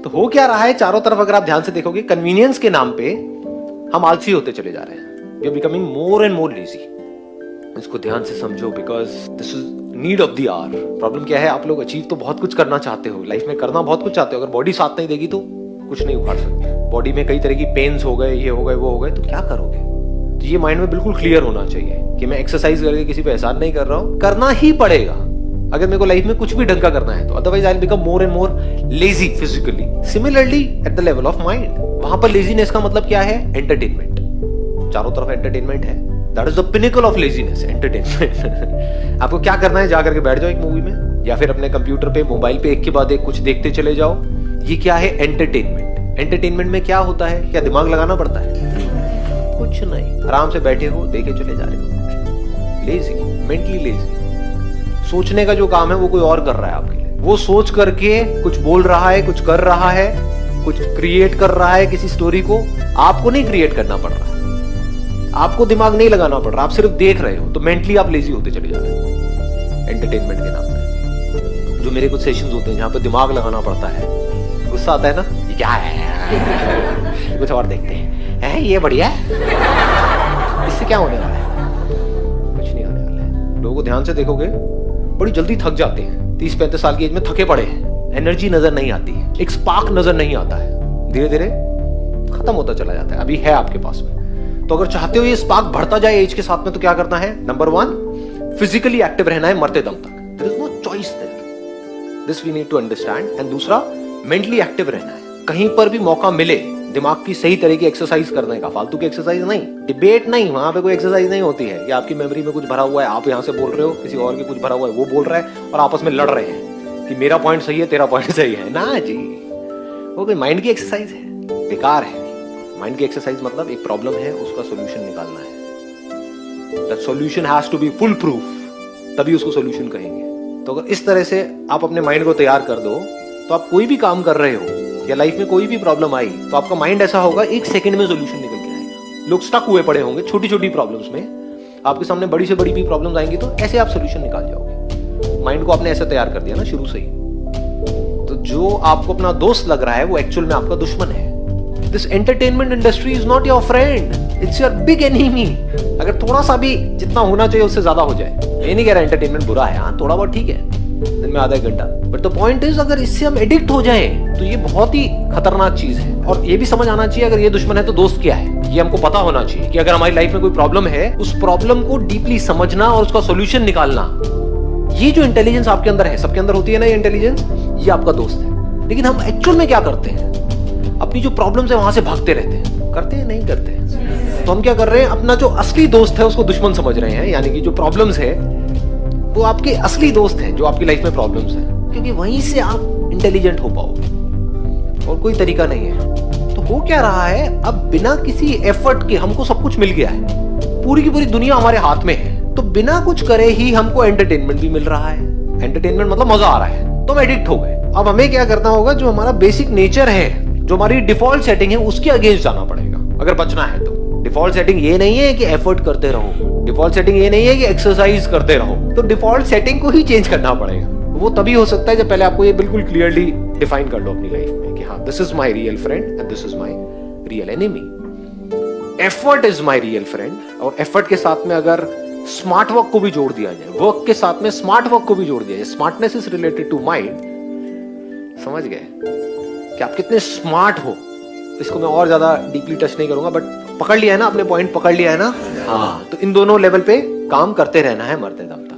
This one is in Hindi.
तो हो क्या रहा है चारों तरफ, अगर आप ध्यान से देखोगे, कन्वीनियंस के नाम पे हम आलसी होते चले जा रहे हैं। We are becoming more and more lazy. इसको ध्यान से समझो, because this is need of the hour. Problem क्या है, आप लोग अचीव तो बहुत कुछ करना चाहते हो, लाइफ में करना बहुत कुछ चाहते हो, अगर बॉडी साथ नहीं देगी तो कुछ नहीं उखाड़ सकते। बॉडी में कई तरह की पेन्स हो गए, ये हो गए, वो हो गए, तो क्या करोगे? तो ये माइंड में बिल्कुल क्लियर होना चाहिए कि मैं एक्सरसाइज करके किसी पे एहसान नहीं कर रहा हूं, करना ही पड़ेगा अगर मेरे को लाइफ में कुछ भी ढंग का करना है तो, otherwise I will become more and more lazy physically. Similarly at the level of mind, वहां पर लेजीनेस का मतलब क्या है? एंटरटेनमेंट। चारों तरफ एंटरटेनमेंट है, that is the pinnacle of laziness, entertainment. आपको क्या करना है? जाकर के बैठ जाओ एक मूवी में, या फिर अपने कंप्यूटर पे, मोबाइल पे एक के बाद एक कुछ देखते चले जाओ। ये क्या है? एंटरटेनमेंट। एंटरटेनमेंट में क्या होता है? क्या दिमाग लगाना पड़ता है? कुछ नहीं, आराम से बैठे हो, देखे चले जा रहे हो। Lazy, mentally lazy. सोचने का जो काम है वो कोई और कर रहा है आपके लिए। वो सोच करके कुछ बोल रहा है, कुछ कर रहा है, कुछ क्रिएट कर रहा है किसी स्टोरी को। आपको नहीं क्रिएट करना पड़ रहा है, आपको दिमाग नहीं लगाना पड़ रहा, आप सिर्फ देख रहे हो। तो मेंटली आप लेजी होते चले जा रहे हो एंटरटेनमेंट के नाम पे। जो मेरे कुछ सेशंस होते हैं जहां पे दिमाग लगाना पड़ता है, गुस्सा आता है ना, ये क्या है, कुछ और देखते हैं, ये बढ़िया है, इससे क्या होने वाला है? कुछ नहीं होने वाला है। लोगों को ध्यान से देखोगे, बड़ी जल्दी थक जाते हैं। 30-35 साल की एज में थके पड़े हैं, एनर्जी नजर नहीं आती है, एक स्पार्क नजर नहीं आता है, धीरे धीरे खत्म होता चला जाता है। अभी है आपके पास में, तो अगर चाहते हो ये स्पार्क बढ़ता जाए एज के साथ में, तो क्या करना है? नंबर 1, फिजिकली एक्टिव रहना है मरते दम तक। There is no choice there, this we need to understand. And दूसरा, मेंटली एक्टिव रहना है। कहीं पर भी मौका मिले दिमाग की सही तरह की एक्सरसाइज करने का, फालतू की एक्सरसाइज नहीं, डिबेट नहीं, वहां पे कोई एक्सरसाइज नहीं होती है कि आपकी मेमोरी में कुछ भरा हुआ है, आप यहां से बोल रहे हो, किसी और के कुछ भरा हुआ है, वो बोल रहा है और आपस में लड़ रहे हैं कि मेरा पॉइंट सही है, तेरा पॉइंट सही है। ना जी, वो कोई माइंड की एक्सरसाइज है, बेकार है। माइंड की एक्सरसाइज मतलब एक प्रॉब्लम है, उसका सोल्यूशन निकालना है। That solution has to be foolproof, तभी उसको सोल्यूशन कहेंगे। तो अगर इस तरह से आप अपने माइंड को तैयार कर दो, तो आप कोई भी काम कर रहे हो या लाइफ में कोई भी प्रॉब्लम आई, तो आपका माइंड ऐसा होगा, एक सेकंड में सोल्यूशन निकल के आएगा। लोग स्टक हुए पड़े होंगे छोटी छोटी प्रॉब्लम्स में, आपके सामने बड़ी से बड़ी भी प्रॉब्लम्स आएंगी, तो ऐसे आप सोल्यूशन निकाल जाओगे। माइंड को आपने ऐसे तैयार कर दिया ना शुरू से ही। तो जो आपको अपना दोस्त लग रहा है, वो एक्चुअल में आपका दुश्मन है। This entertainment industry is not your friend, it's your big enemy. अगर थोड़ा सा भी जितना होना चाहिए उससे ज्यादा हो जाए, मैं नहीं कह रहा एंटरटेनमेंट बुरा है, हाँ थोड़ा बहुत ठीक है, दिन में आधा एक घंटा, बट द पॉइंट इज अगर इससे हम एडिक्ट हो जाएं तो ये बहुत ही खतरनाक चीज है। और ये भी समझ आना चाहिए, अगर ये दुश्मन है तो दोस्त क्या है, ये हमको पता होना चाहिए कि अगर हमारी लाइफ में कोई प्रॉब्लम है, उस प्रॉब्लम को डीपली समझना और उसका सॉल्यूशन निकालना, ये जो इंटेलिजेंस आपके अंदर है, सबके अंदर होती है ना ये इंटेलिजेंस, ये आपका दोस्त है। लेकिन हम एक्चुअल में क्या करते हैं? अपनी जो प्रॉब्लम्स है वहां से भागते रहते हैं। करते हैं? नहीं करते हैं। तो हम क्या कर रहे हैं? अपना जो असली दोस्त है उसको दुश्मन समझ रहे हैं, यानी कि जो प्रॉब्लम्स है वो आपके असली दोस्त हैं, जो आपकी लाइफ में प्रॉब्लम्स हैं, क्योंकि वहीं से आप इंटेलिजेंट हो पाओगे, और कोई तरीका नहीं है। तो हो क्या रहा है, अब बिना किसी एफर्ट के हमको सब कुछ मिल गया है, पूरी की पूरी दुनिया हमारे हाथ में है, तो बिना कुछ करे ही हमको एंटरटेनमेंट भी मिल रहा है। एंटरटेनमेंट मतलब मजा आ रहा है, तो हम एडिक्ट हो गए। अब हमें क्या करना होगा? जो हमारा बेसिक नेचर है, जो हमारी डिफॉल्ट सेटिंग है, उसके अगेंस्ट जाना पड़ेगा अगर बचना है तो। डिफॉल्ट सेटिंग ये नहीं है कि एफर्ट करते रहो, डिफॉल्ट सेटिंग ये नहीं है कि एक्सरसाइज करते रहो, तो डिफॉल्ट सेटिंग को ही चेंज करना पड़ेगा। वो तभी हो सकता है जब पहले आपको ये बिल्कुल क्लियरली डिफाइन कर लो अपनी लाइफ में कि हाँ, this is my real friend and this is my real enemy. Effort is my real friend, और एफर्ट के साथ में अगर स्मार्ट वर्क को भी जोड़ दिया जाए, वर्क के साथ में स्मार्ट वर्क को भी जोड़ दिया जाए, smartness is related to mind, समझ गए कि आप कितने स्मार्ट हो। इसको मैं और ज्यादा डीपली टच नहीं करूंगा, बट पकड़ लिया है ना, अपने पॉइंट पकड़ लिया है ना। हाँ, तो इन दोनों लेवल पे काम करते रहना है मरते दम तक।